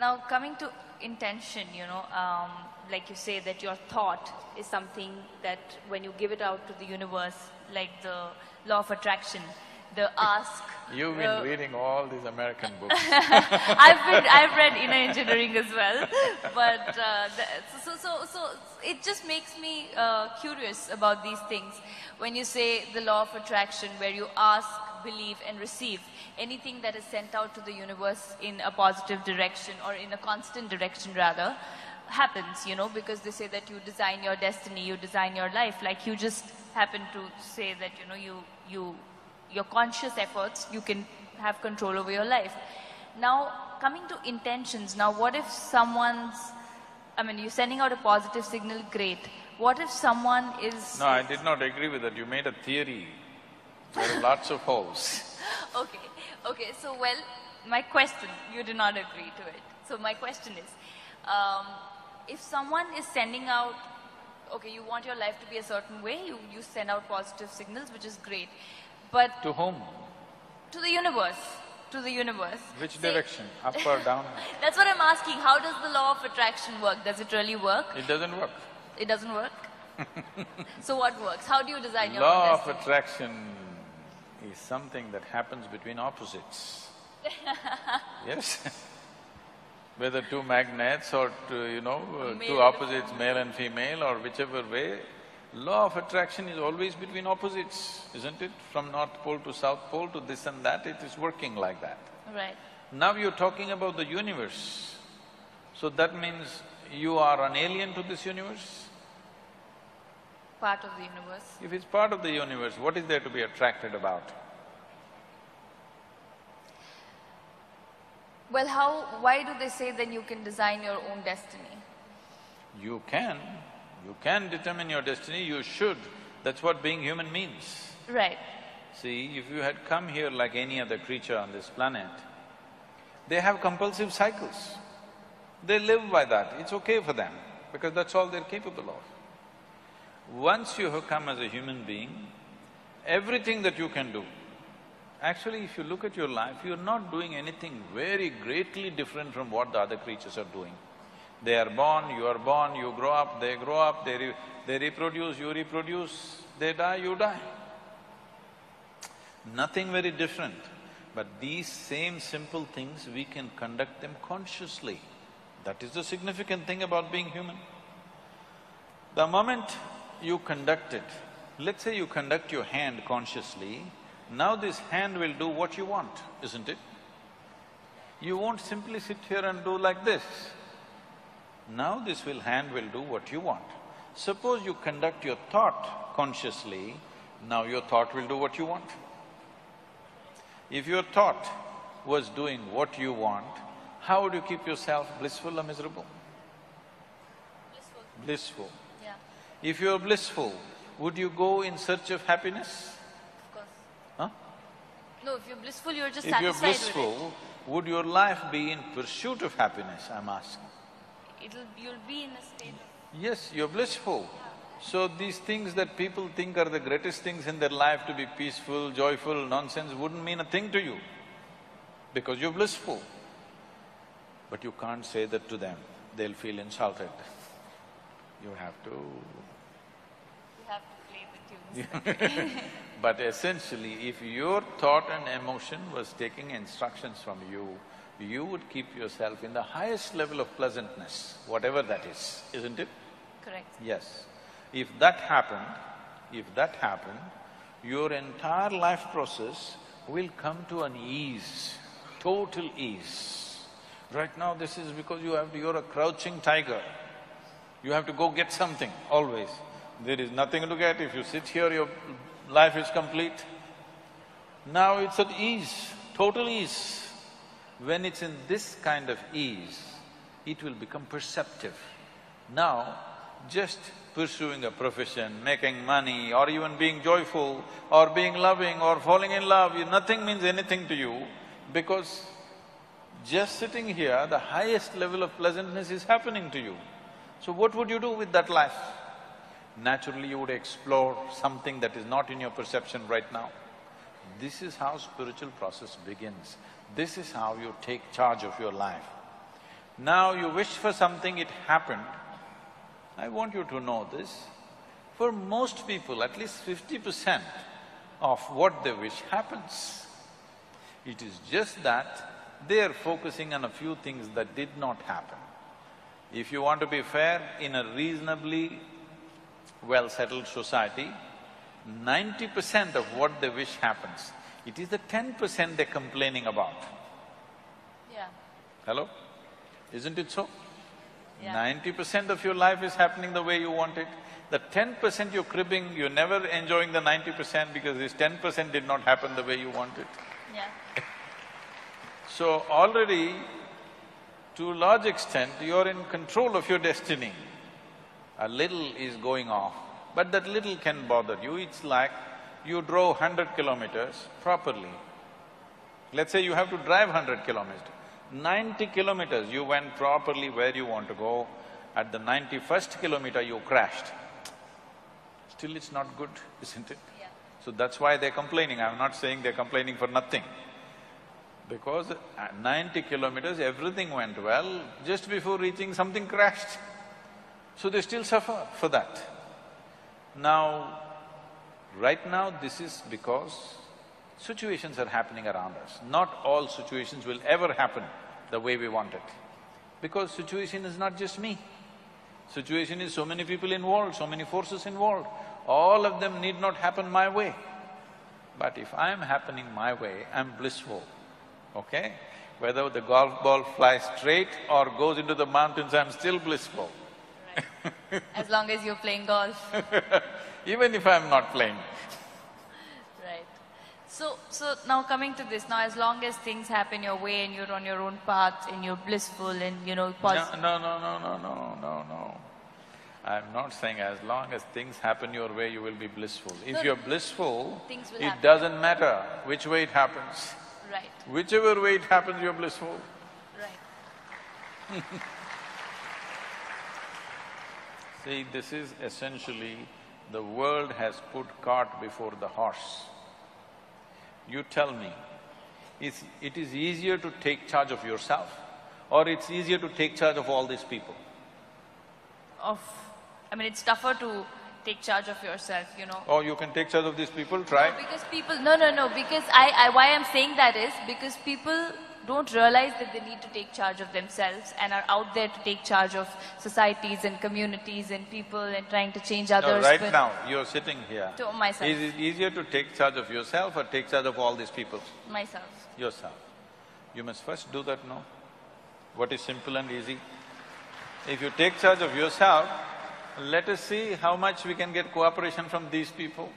Now coming to intention, like you say that your thought is something that when you give it out to the universe, like the law of attraction, the ask… You've been reading all these American books. I've read inner engineering as well, but so it just makes me curious about these things. When you say the law of attraction, where you ask, believe and receive, anything that is sent out to the universe in a positive direction or in a constant direction rather, happens, because they say that you design your destiny, you design your life. Like you just happen to say that, your conscious efforts, you can have control over your life. Now, coming to intentions, now what if you're sending out a positive signal, great. What if someone is… No, I did not agree with that. You made a theory. There are lots of holes. Okay, so my question, you did not agree to it. So my question is, if someone is sending out, okay, you want your life to be a certain way, you send out positive signals, which is great. But… To whom? To the universe. To the universe. Which direction? Up or down? That's what I'm asking. How does the law of attraction work? Does it really work? It doesn't work. It doesn't work? So what works? How do you design your Law own of destiny? attraction is something that happens between opposites. Yes. Whether two magnets or two opposites, male and female or whichever way, law of attraction is always between opposites, isn't it? From North Pole to South Pole to this and that, it is working like that. Right. Now you're talking about the universe. So that means you are an alien to this universe? Part of the universe. If it's part of the universe, what is there to be attracted about? Well, why do they say then you can design your own destiny? You can determine your destiny, you should. That's what being human means. Right. See, if you had come here like any other creature on this planet, they have compulsive cycles. They live by that, it's okay for them, because that's all they're capable of. Once you have come as a human being, everything that you can do, actually if you look at your life, you're not doing anything very greatly different from what the other creatures are doing. They are born, you grow up, they reproduce, you reproduce, they die, you die. Nothing very different. But these same simple things, we can conduct them consciously. That is the significant thing about being human. The moment you conduct it, let's say you conduct your hand consciously, now this hand will do what you want, isn't it? You won't simply sit here and do like this. Now this hand will do what you want. Suppose you conduct your thought consciously, now your thought will do what you want. If your thought was doing what you want, how would you keep yourself blissful or miserable? Blissful. Blissful. Yeah. If you're blissful, would you go in search of happiness? Of course. Huh? No, if you're blissful, you're just If satisfied you're with it. blissful, would your life be in pursuit of happiness, I'm asking? You'll be in a state of… Yes, you're blissful. So these things that people think are the greatest things in their life, to be peaceful, joyful, nonsense, wouldn't mean a thing to you, because you're blissful. But you can't say that to them, they'll feel insulted. You have to… You have to play the tunes. But essentially, if your thought and emotion was taking instructions from you, you would keep yourself in the highest level of pleasantness, whatever that is, isn't it? Correct. Yes. If that happened, your entire life process will come to an ease, total ease. Right now this is because you're a crouching tiger. You have to go get something, always. There is nothing to get. If you sit here, your life is complete. Now it's at ease, total ease. When it's in this kind of ease, it will become perceptive. Now, just pursuing a profession, making money, or even being joyful, or being loving, or falling in love, nothing means anything to you, because just sitting here, the highest level of pleasantness is happening to you. So what would you do with that life? Naturally, you would explore something that is not in your perception right now. This is how spiritual process begins. This is how you take charge of your life. Now you wish for something, it happened. I want you to know this. For most people, at least 50% of what they wish happens. It is just that they are focusing on a few things that did not happen. If you want to be fair, in a reasonably well-settled society, 90% of what they wish happens. It is the 10% they're complaining about. Yeah. Hello? Isn't it so? Yeah. 90% of your life is happening the way you want it. The 10% you're cribbing, you're never enjoying the 90% because this 10% did not happen the way you want it. Yeah. So already, to a large extent, you're in control of your destiny. A little is going off, but that little can bother you. It's like you drove 100 kilometers properly. Let's say you have to drive 100 kilometers. 90 kilometers you went properly where you want to go. At the 91st kilometer you crashed. Still it's not good, isn't it? Yeah. So that's why they're complaining. I'm not saying they're complaining for nothing. Because at 90 kilometers everything went well, just before reaching something crashed. So they still suffer for that. Now, right now this is because situations are happening around us. Not all situations will ever happen the way we want it. Because situation is not just me. Situation is so many people involved, so many forces involved. All of them need not happen my way. But if I'm happening my way, I'm blissful, okay? Whether the golf ball flies straight or goes into the mountains, I'm still blissful. Right. As long as you're playing golf. Even if I'm not playing. Right. So now coming to this, now as long as things happen your way and you're on your own path and you're blissful and No. I'm not saying as long as things happen your way, you will be blissful. If No, you're blissful, things will it happen. doesn't matter which way it happens. Right, Whichever way it happens, you're blissful. right. See, this is essentially, the world has put cart before the horse. You tell me, it is easier to take charge of yourself or it's easier to take charge of all these people? I mean, it's tougher to take charge of yourself, you know. Oh, you can take charge of these people, try. No, because people… No, because why I'm saying that is because people don't realize that they need to take charge of themselves and are out there to take charge of societies and communities and people and trying to change No, others. right now, you're sitting here. To myself. Is it easier to take charge of yourself or take charge of all these people? Myself. Yourself. You must first do that, no? What is simple and easy? If you take charge of yourself, let us see how much we can get cooperation from these people.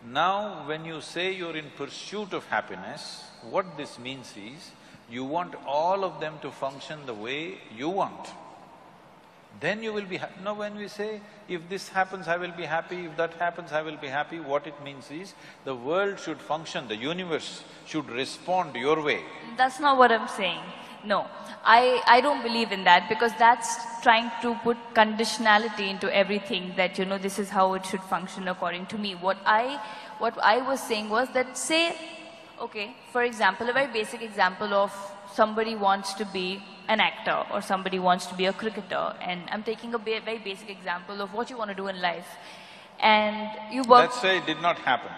Now, when you say you're in pursuit of happiness, what this means is, you want all of them to function the way you want. Then you will be happy. Now when we say, if this happens, I will be happy, if that happens, I will be happy, what it means is, the world should function, the universe should respond your way. That's not what I'm saying. No, I don't believe in that because that's trying to put conditionality into everything that, you know, this is how it should function according to me. What I was saying was that, say, okay, for example, a very basic example of somebody wants to be an actor or somebody wants to be a cricketer, and I'm taking a very basic example of what you want to do in life. And you work… Let's say it did not happen.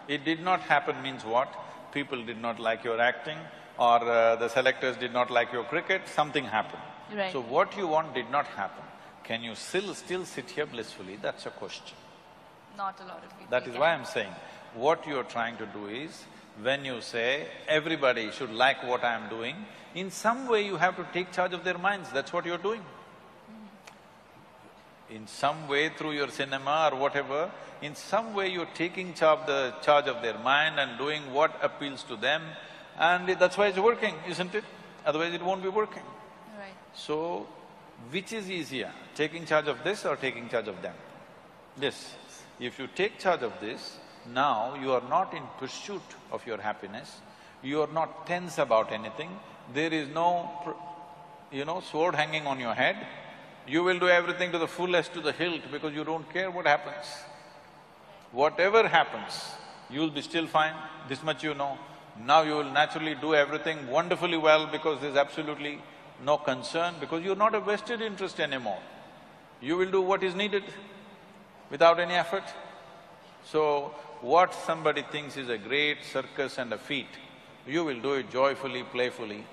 It did not happen means what? People did not like your acting, or the selectors did not like your cricket, something happened. Right. So what you want did not happen. Can you still sit here blissfully? That's a question. Not a lot of people. That is can. why I'm saying, what you're trying to do is, when you say, everybody should like what I'm doing, in some way you have to take charge of their minds, that's what you're doing. In some way, through your cinema or whatever, in some way you're taking charge of their mind and doing what appeals to them, and that's why it's working, isn't it? Otherwise it won't be working. Right. So, which is easier, taking charge of this or taking charge of them? This. If you take charge of this, now you are not in pursuit of your happiness, you are not tense about anything, there is no, sword hanging on your head, you will do everything to the fullest, to the hilt, because you don't care what happens. Whatever happens, you'll be still fine, this much you know. Now you will naturally do everything wonderfully well because there's absolutely no concern, because you're not a vested interest anymore. You will do what is needed without any effort. So, what somebody thinks is a great circus and a feat, you will do it joyfully, playfully,